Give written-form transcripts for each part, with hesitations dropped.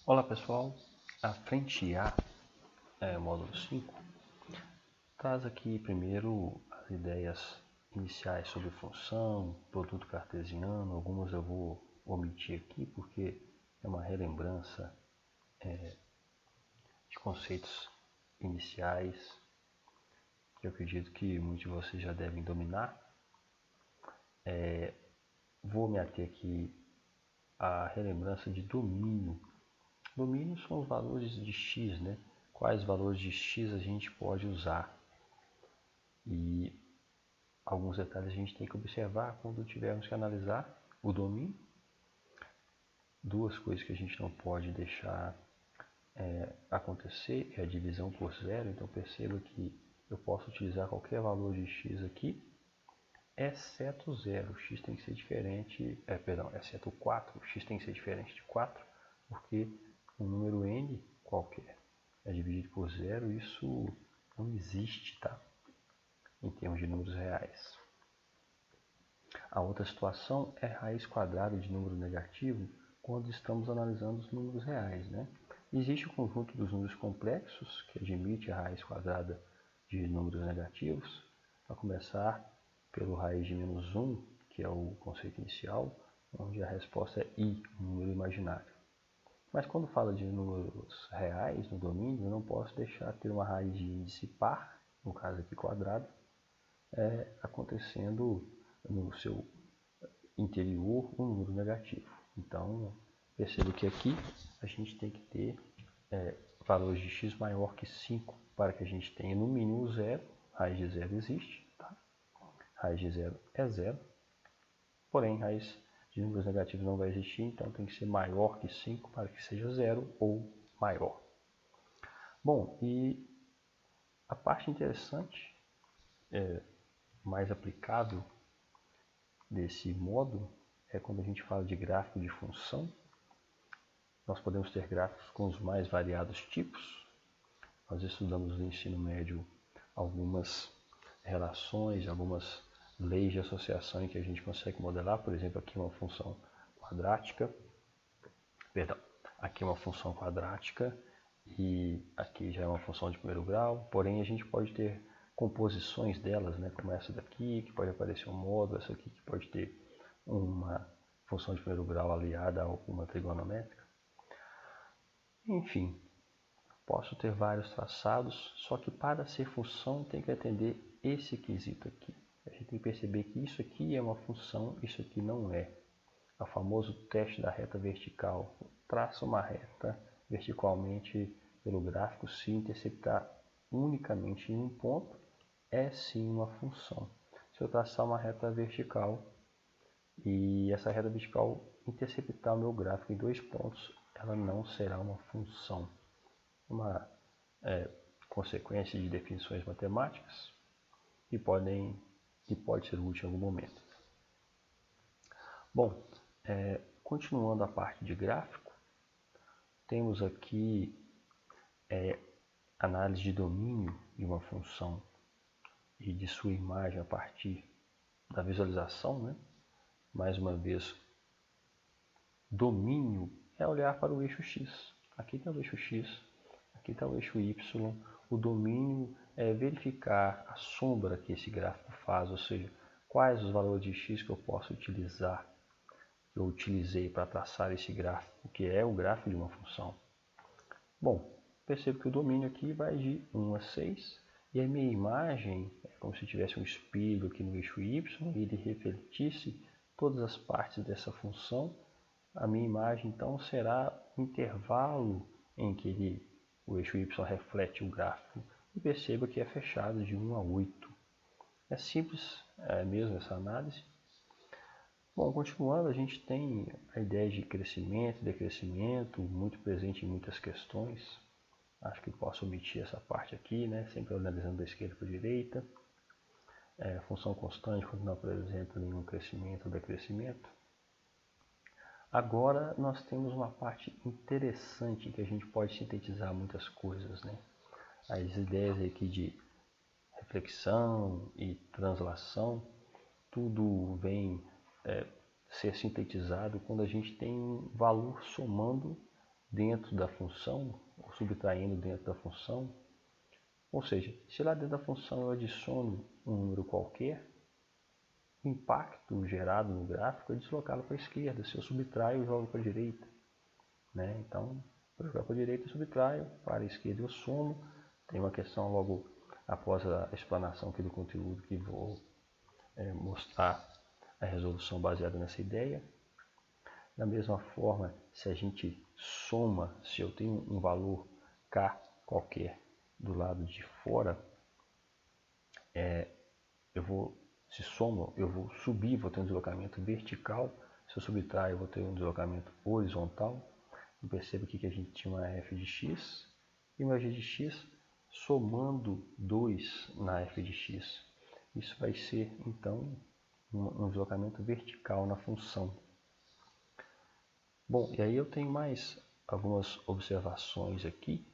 Olá pessoal, a frente A, módulo 5, traz aqui primeiro as ideias iniciais sobre função, produto cartesiano. Algumas eu vou omitir aqui porque é uma relembrança de conceitos iniciais que eu acredito que muitos de vocês já devem dominar. Vou me ater aqui à relembrança de domínio. Domínio são os valores de x, né? Quais valores de x a gente pode usar. E alguns detalhes a gente tem que observar quando tivermos que analisar o domínio. Duas coisas que a gente não pode deixar acontecer é a divisão por zero. Então perceba que eu posso utilizar qualquer valor de x aqui, exceto zero. X tem que ser diferente, exceto 4. X tem que ser diferente de 4, porque um número n qualquer é dividido por zero. Isso não existe, tá? Em termos de números reais. A outra situação é raiz quadrada de número negativo quando estamos analisando os números reais, né? Existe o conjunto dos números complexos, que admite a raiz quadrada de números negativos, a começar pelo raiz de menos 1, que é o conceito inicial, onde a resposta é i, um número imaginário. Mas quando fala de números reais no domínio, eu não posso deixar de ter uma raiz de índice par, no caso aqui quadrado, acontecendo no seu interior um número negativo. Então, perceba que aqui a gente tem que ter valores de x maior que 5 para que a gente tenha no mínimo zero. Raiz de zero existe, tá? Raiz de zero é zero, porém raiz de números negativos não vai existir, então tem que ser maior que 5 para que seja zero ou maior. Bom, e a parte interessante, mais aplicável desse módulo, é quando a gente fala de gráfico de função. Nós podemos ter gráficos com os mais variados tipos. Nós estudamos no ensino médio algumas relações, algumas leis de associação em que a gente consegue modelar. Por exemplo, aqui uma função quadrática, aqui uma função quadrática e aqui já é uma função de primeiro grau. Porém, a gente pode ter composições delas, né, como essa daqui, que pode aparecer um módulo, essa aqui que pode ter uma função de primeiro grau aliada a uma trigonométrica. Enfim, posso ter vários traçados, só que para ser função tem que atender esse quesito aqui. A gente tem que perceber que isso aqui é uma função, isso aqui não é. É o famoso teste da reta vertical. Traça uma reta verticalmente pelo gráfico, se interceptar unicamente em um ponto, é sim uma função. Se eu traçar uma reta vertical e essa reta vertical interceptar o meu gráfico em 2 pontos, ela não será uma função. Uma consequência de definições matemáticas que pode ser útil em algum momento. Bom, continuando a parte de gráfico, temos aqui análise de domínio de uma função e de sua imagem a partir da visualização, né? Mais uma vez, domínio é olhar para o eixo x. Aqui está o eixo x, aqui está o eixo y. O domínio é verificar a sombra que esse gráfico faz, ou seja, quais os valores de x que eu posso utilizar, que eu utilizei para traçar esse gráfico, que é o gráfico de uma função. Bom, percebo que o domínio aqui vai de 1 a 6, e a minha imagem é como se tivesse um espelho aqui no eixo y, e ele refletisse todas as partes dessa função. A minha imagem, então, será o intervalo em que o eixo y reflete o gráfico. E perceba que é fechado de 1 a 8. É simples mesmo essa análise. Bom, continuando, a gente tem a ideia de crescimento e decrescimento, muito presente em muitas questões. Acho que posso omitir essa parte aqui, né? Sempre analisando da esquerda para a direita. Função constante quando não apresenta nenhum crescimento ou decrescimento. Agora nós temos uma parte interessante que a gente pode sintetizar muitas coisas, né? As ideias aqui de reflexão e translação, tudo vem ser sintetizado quando a gente tem um valor somando dentro da função, ou subtraindo dentro da função. Ou seja, se lá dentro da função eu adiciono um número qualquer, o impacto gerado no gráfico é deslocá-lo para a esquerda. Se eu subtraio, eu jogo para a direita. Né? Então, para jogar para a direita eu subtraio, para a esquerda eu somo. Tem uma questão logo após a explanação aqui do conteúdo que vou mostrar a resolução baseada nessa ideia. Da mesma forma, se a gente soma, se eu tenho um valor K qualquer do lado de fora, se somo, eu vou subir, vou ter um deslocamento vertical. Se eu subtrair, eu vou ter um deslocamento horizontal. Eu percebo aqui que a gente tinha uma f de x e uma g de x somando 2 na f de x. Isso vai ser, então, um deslocamento vertical na função. Bom, e aí eu tenho mais algumas observações aqui.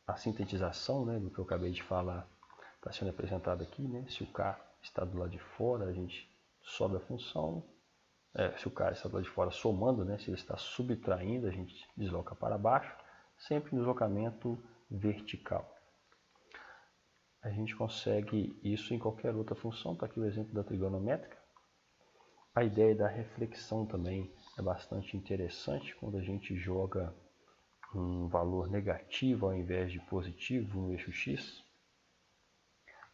A sintetização, né, do que eu acabei de falar está sendo apresentado aqui. Né? Se o K está do lado de fora, a gente sobe a função. Se o K está do lado de fora somando, né, se ele está subtraindo, a gente desloca para baixo, sempre no deslocamento vertical. A gente consegue isso em qualquer outra função. Está aqui o exemplo da trigonométrica. A ideia da reflexão também é bastante interessante quando a gente joga um valor negativo ao invés de positivo no eixo x.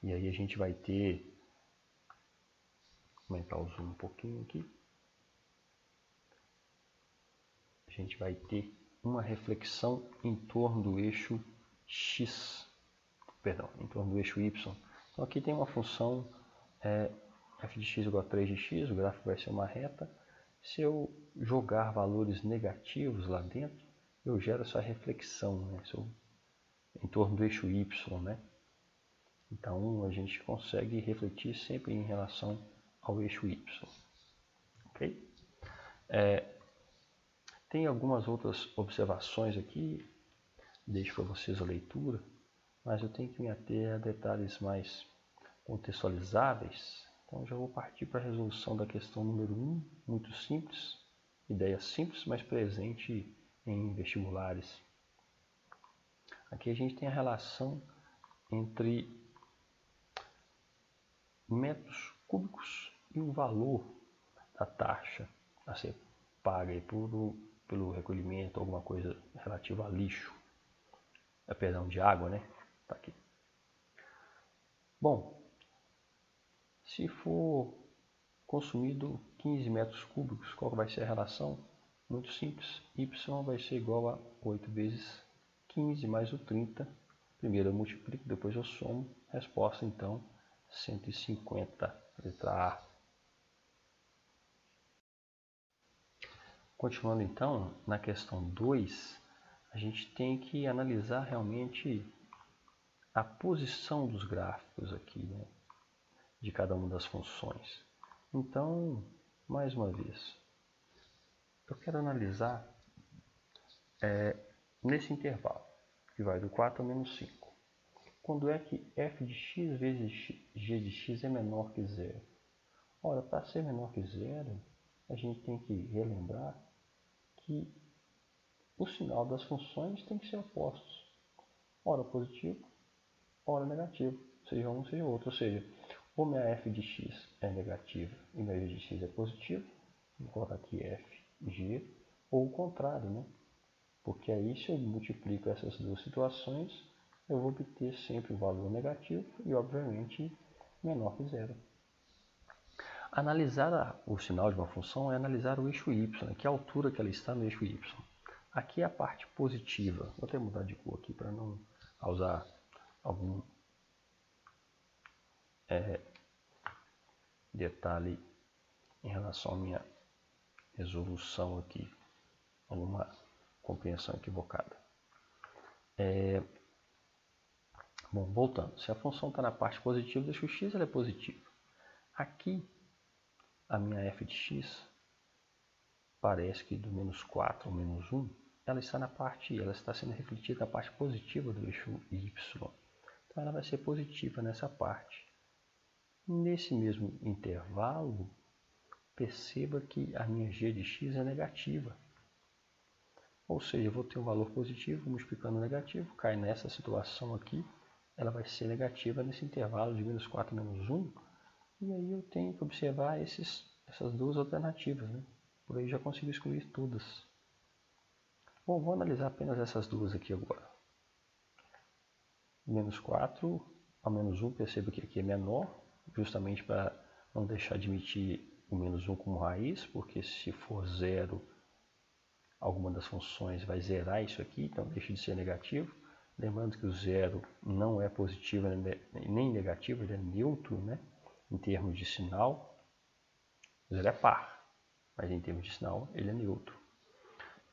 E aí a gente vai ter, vou aumentar o zoom um pouquinho aqui, a gente vai ter uma reflexão em torno do eixo x, em torno do eixo y. Então aqui tem uma função f de x igual a 3 de x, o gráfico vai ser uma reta. Se eu jogar valores negativos lá dentro, eu gero essa reflexão, né? Em torno do eixo y. Né? Então a gente consegue refletir sempre em relação ao eixo y. Okay? Tem algumas outras observações aqui, deixo para vocês a leitura, mas eu tenho que me ater a detalhes mais contextualizáveis. Então já vou partir para a resolução da questão número 1, muito simples, ideia simples, mas presente em vestibulares. Aqui a gente tem a relação entre metros cúbicos e o valor da taxa a ser paga aí pelo recolhimento, alguma coisa relativa a lixo, perdão, de água, né? Tá aqui. Bom, se for consumido 15 metros cúbicos, qual vai ser a relação? Muito simples, y vai ser igual a 8 vezes 15 mais o 30. Primeiro eu multiplico, depois eu somo. Resposta, então, 150, letra A. Continuando, então, na questão 2, a gente tem que analisar realmente a posição dos gráficos aqui, né, de cada uma das funções. Então, mais uma vez, eu quero analisar nesse intervalo, que vai do 4 ao menos 5. Quando é que f de x vezes g de x é menor que zero? Ora, para ser menor que zero, a gente tem que relembrar que o sinal das funções tem que ser opostos. Ora positivo, ora negativo, seja um, seja outro. Ou seja, ou minha f de x é negativa e minha g de x é positivo, vou colocar aqui f, g, ou o contrário, né? Porque aí, se eu multiplico essas duas situações, eu vou obter sempre um valor negativo e, obviamente, menor que zero. Analisar o sinal de uma função é analisar o eixo y, que é a altura que ela está no eixo y. Aqui é a parte positiva. Vou até mudar de cor aqui para não causar algum detalhe em relação à minha resolução aqui, alguma compreensão equivocada. Bom, voltando. Se a função está na parte positiva do eixo x, ela é positiva. Aqui, a minha f de x, parece que do menos 4 ao menos 1, ela está sendo refletida na parte positiva do eixo y. Então ela vai ser positiva nessa parte. Nesse mesmo intervalo, perceba que a minha g de x é negativa. Ou seja, eu vou ter um valor positivo multiplicando negativo, cai nessa situação aqui, ela vai ser negativa nesse intervalo de menos 4 a menos 1, e aí eu tenho que observar essas duas alternativas, né? Por aí já consigo excluir todas. Bom, vou analisar apenas essas duas aqui agora. Menos 4 a menos 1, perceba que aqui é menor, justamente para não deixar de emitir o menos 1 como raiz, porque se for zero, alguma das funções vai zerar isso aqui, então deixa de ser negativo. Lembrando que o zero não é positivo nem negativo, ele é neutro, né? Em termos de sinal. O zero é par, mas em termos de sinal ele é neutro.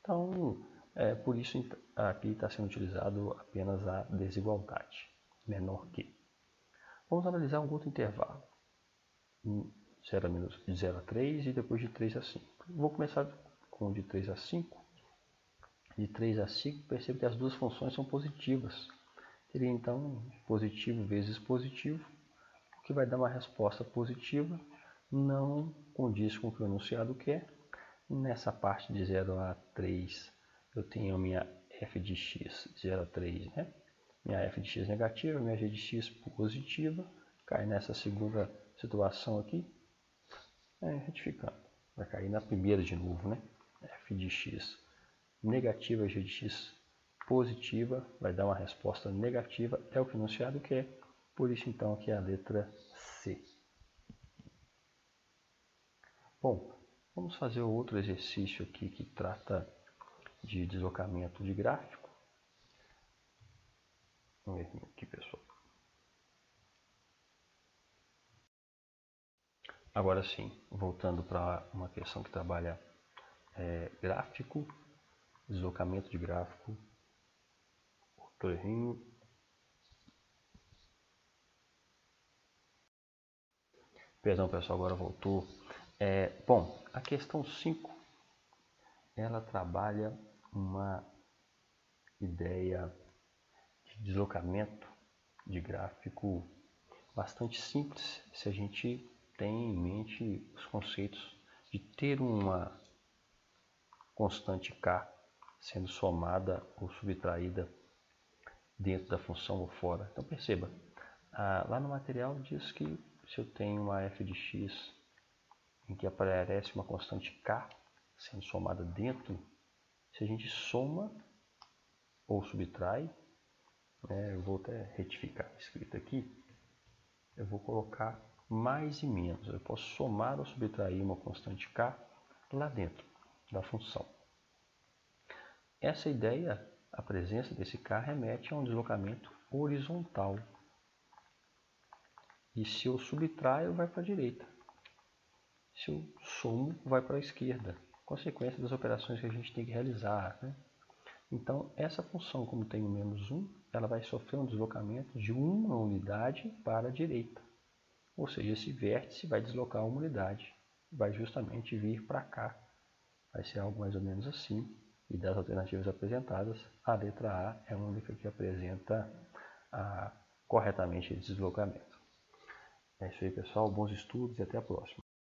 Então, por isso aqui está sendo utilizado apenas a desigualdade, menor que. Vamos analisar um outro intervalo. 0 a 3 e depois de 3 a 5. Vou começar com de 3 a 5. De 3 a 5, percebo que as duas funções são positivas. Teria então positivo vezes positivo, o que vai dar uma resposta positiva, não condiz com o que o enunciado quer. Nessa parte de 0 a 3, eu tenho a minha f de x, 0 a 3, né? Minha f de x negativa, minha g de x positiva, cai nessa segunda situação aqui, retificando, vai cair na primeira de novo, né? F de x negativa, g de x positiva, vai dar uma resposta negativa, é o que o enunciado quer, por isso então aqui é a letra C. Bom, vamos fazer outro exercício aqui que trata de deslocamento de gráfico. Vamos ver aqui, pessoal. Agora sim, voltando para uma questão que trabalha gráfico, deslocamento de gráfico, outro errinho. Perdão, pessoal, agora voltou. Bom, a questão 5, ela trabalha uma ideia de deslocamento de gráfico bastante simples, se a gente tem em mente os conceitos de ter uma constante k sendo somada ou subtraída dentro da função ou fora. Então perceba, lá no material diz que se eu tenho uma f de x em que aparece uma constante k sendo somada dentro, se a gente soma ou subtrai, eu vou até retificar a escrita aqui, eu vou colocar mais e menos. Eu posso somar ou subtrair uma constante k lá dentro da função. Essa ideia, a presença desse k, remete a um deslocamento horizontal. E se eu subtraio, vai para a direita. Se eu somo, vai para a esquerda. Consequência das operações que a gente tem que realizar, né? Então, essa função, como tem o menos 1, ela vai sofrer um deslocamento de uma unidade para a direita. Ou seja, esse vértice vai deslocar uma unidade, vai justamente vir para cá. Vai ser algo mais ou menos assim. E das alternativas apresentadas, a letra A é a única que apresenta corretamente esse deslocamento. É isso aí, pessoal. Bons estudos e até a próxima.